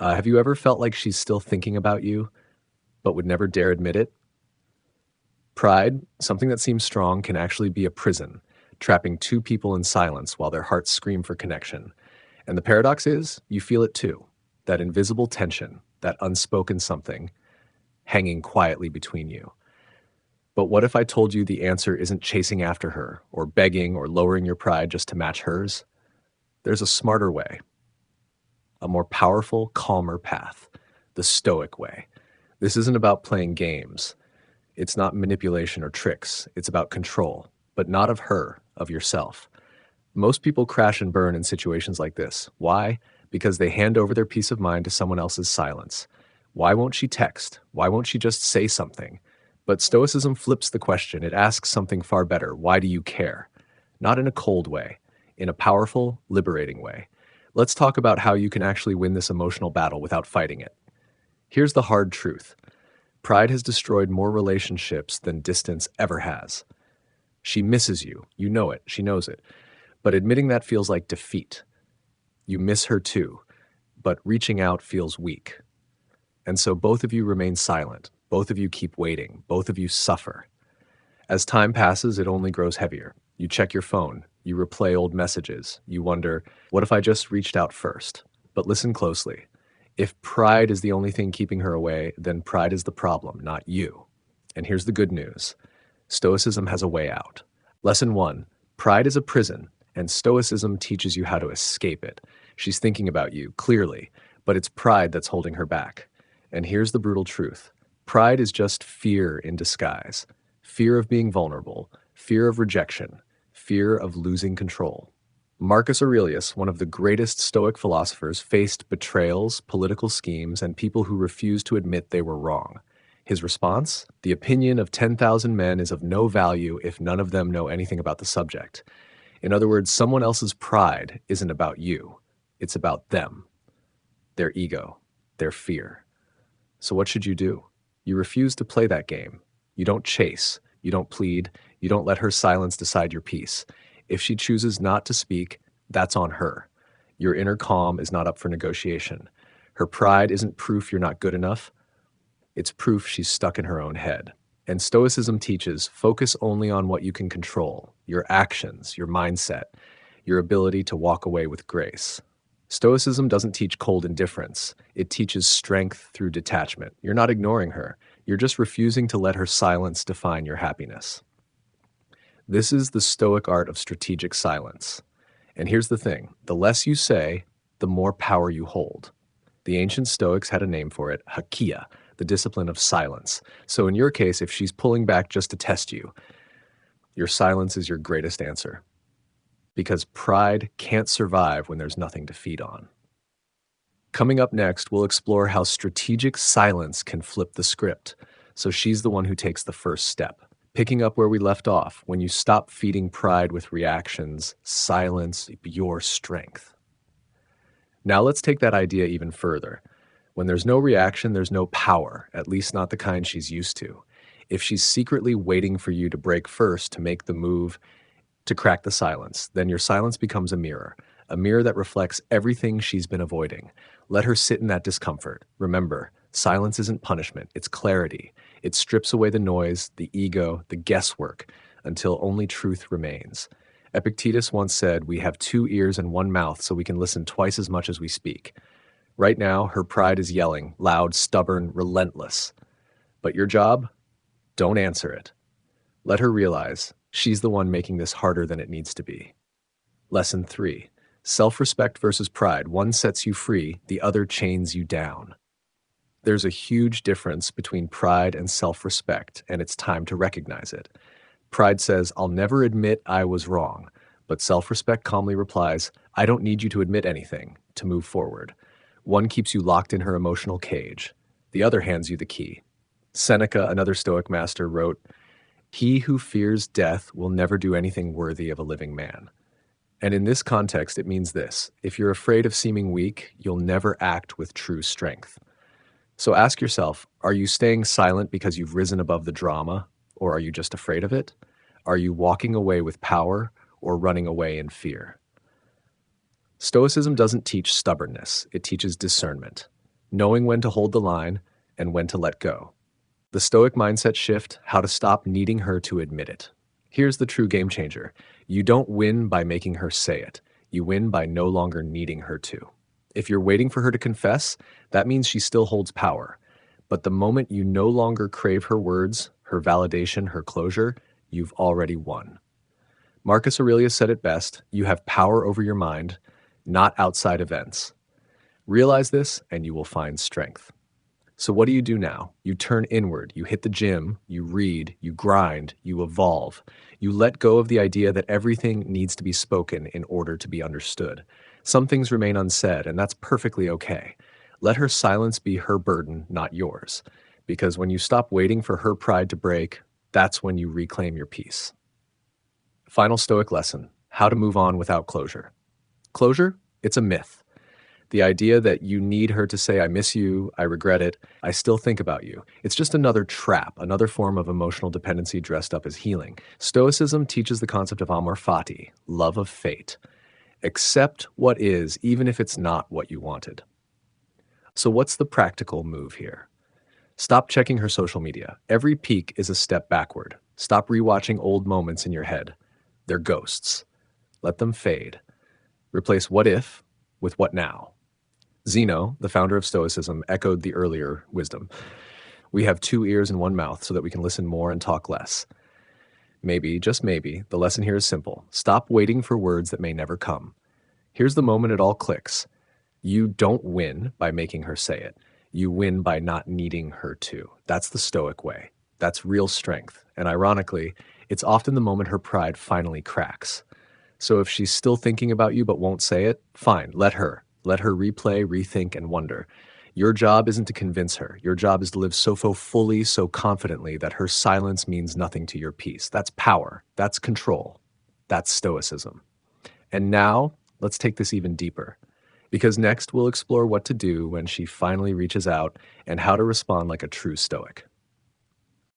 Have you ever felt like she's still thinking about you, but would never dare admit it? Pride, something that seems strong, can actually be a prison, trapping two people in silence while their hearts scream for connection. And the paradox is, you feel it too. That invisible tension, that unspoken something, hanging quietly between you. But what if I told you the answer isn't chasing after her, or begging, or lowering your pride just to match hers? There's a smarter way, a more powerful, calmer path, the Stoic way. This isn't about playing games. It's not manipulation or tricks. It's about control, but not of her, of yourself. Most people crash and burn in situations like this. Why? Because they hand over their peace of mind to someone else's silence. Why won't she text? Why won't she just say something? But Stoicism flips the question. It asks something far better. Why do you care? Not in a cold way, in a powerful, liberating way. Let's talk about how you can actually win this emotional battle without fighting it. Here's the hard truth. Pride has destroyed more relationships than distance ever has. She misses you. You know it. She knows it. But admitting that feels like defeat. You miss her too, but reaching out feels weak. And so both of you remain silent. Both of you keep waiting. Both of you suffer. As time passes, it only grows heavier. You check your phone. You replay old messages. You wonder, what if I just reached out first? But listen closely. If pride is the only thing keeping her away, then pride is the problem, not you. And here's the good news. Stoicism has a way out. Lesson 1. Pride is a prison, and Stoicism teaches you how to escape it. She's thinking about you, clearly, but it's pride that's holding her back. And here's the brutal truth. Pride is just fear in disguise. Fear of being vulnerable, fear of rejection, fear of losing control. Marcus Aurelius, one of the greatest Stoic philosophers, faced betrayals, political schemes, and people who refused to admit they were wrong. His response? The opinion of 10,000 men is of no value if none of them know anything about the subject. In other words, someone else's pride isn't about you. It's about them, their ego, their fear. So what should you do? You refuse to play that game. You don't chase. You don't plead. You don't let her silence decide your peace. If she chooses not to speak, that's on her. Your inner calm is not up for negotiation. Her pride isn't proof you're not good enough. It's proof she's stuck in her own head. And Stoicism teaches, focus only on what you can control, your actions, your mindset, your ability to walk away with grace. Stoicism doesn't teach cold indifference. It teaches strength through detachment. You're not ignoring her. You're just refusing to let her silence define your happiness. This is the Stoic art of strategic silence. And here's the thing. The less you say, the more power you hold. The ancient Stoics had a name for it, hakia, the discipline of silence. So in your case, if she's pulling back just to test you, your silence is your greatest answer. Because pride can't survive when there's nothing to feed on. Coming up next, we'll explore how strategic silence can flip the script. So she's the one who takes the first step. Picking up where we left off, when you stop feeding pride with reactions, silence your strength. Now let's take that idea even further. When there's no reaction, there's no power, at least not the kind she's used to. If she's secretly waiting for you to break first to make the move to crack the silence, then your silence becomes a mirror that reflects everything she's been avoiding. Let her sit in that discomfort. Remember, silence isn't punishment, it's clarity. It strips away the noise, the ego, the guesswork, until only truth remains. Epictetus once said, we have 2 ears and 1 mouth so we can listen twice as much as we speak. Right now, her pride is yelling, loud, stubborn, relentless. But your job? Don't answer it. Let her realize she's the one making this harder than it needs to be. Lesson 3. Self-respect versus pride. One sets you free, the other chains you down. There's a huge difference between pride and self-respect, and it's time to recognize it. Pride says, I'll never admit I was wrong, but self-respect calmly replies, I don't need you to admit anything to move forward. One keeps you locked in her emotional cage. The other hands you the key. Seneca, another Stoic master, wrote, he who fears death will never do anything worthy of a living man. And in this context, it means this. If you're afraid of seeming weak, you'll never act with true strength. So ask yourself, are you staying silent because you've risen above the drama, or are you just afraid of it? Are you walking away with power or running away in fear? Stoicism doesn't teach stubbornness, it teaches discernment. knowing when to hold the line and when to let go. The Stoic mindset shift, how to stop needing her to admit it. Here's the true game changer. You don't win by making her say it. You win by no longer needing her to. If you're waiting for her to confess, that means she still holds power. But the moment you no longer crave her words, her validation, her closure, you've already won. Marcus Aurelius said it best, you have power over your mind, not outside events. Realize this and you will find strength. So what do you do now? You turn inward, you hit the gym, you read, you grind, you evolve. You let go of the idea that everything needs to be spoken in order to be understood. Some things remain unsaid, and that's perfectly okay. Let her silence be her burden, not yours. Because when you stop waiting for her pride to break, that's when you reclaim your peace. Final Stoic lesson, how to move on without closure. Closure? It's a myth. The idea that you need her to say, I miss you, I regret it, I still think about you. It's just another trap, another form of emotional dependency dressed up as healing. Stoicism teaches the concept of amor fati, love of fate. Accept what is, even if it's not what you wanted. So what's the practical move here? Stop checking her social media. Every peek is a step backward. Stop rewatching old moments in your head. They're ghosts. Let them fade. Replace what if with what now. Zeno, the founder of Stoicism, echoed the earlier wisdom. We have 2 ears and 1 mouth so that we can listen more and talk less. Maybe, just maybe, the lesson here is simple. Stop waiting for words that may never come. Here's the moment it all clicks. You don't win by making her say it. You win by not needing her to. That's the Stoic way. That's real strength. And ironically, it's often the moment her pride finally cracks. So if she's still thinking about you but won't say it, fine, let her. Let her replay, rethink, and wonder. Your job isn't to convince her. Your job is to live so fully, so confidently that her silence means nothing to your peace. That's power. That's control. That's Stoicism. And now, let's take this even deeper. Because next we'll explore what to do when she finally reaches out and how to respond like a true Stoic.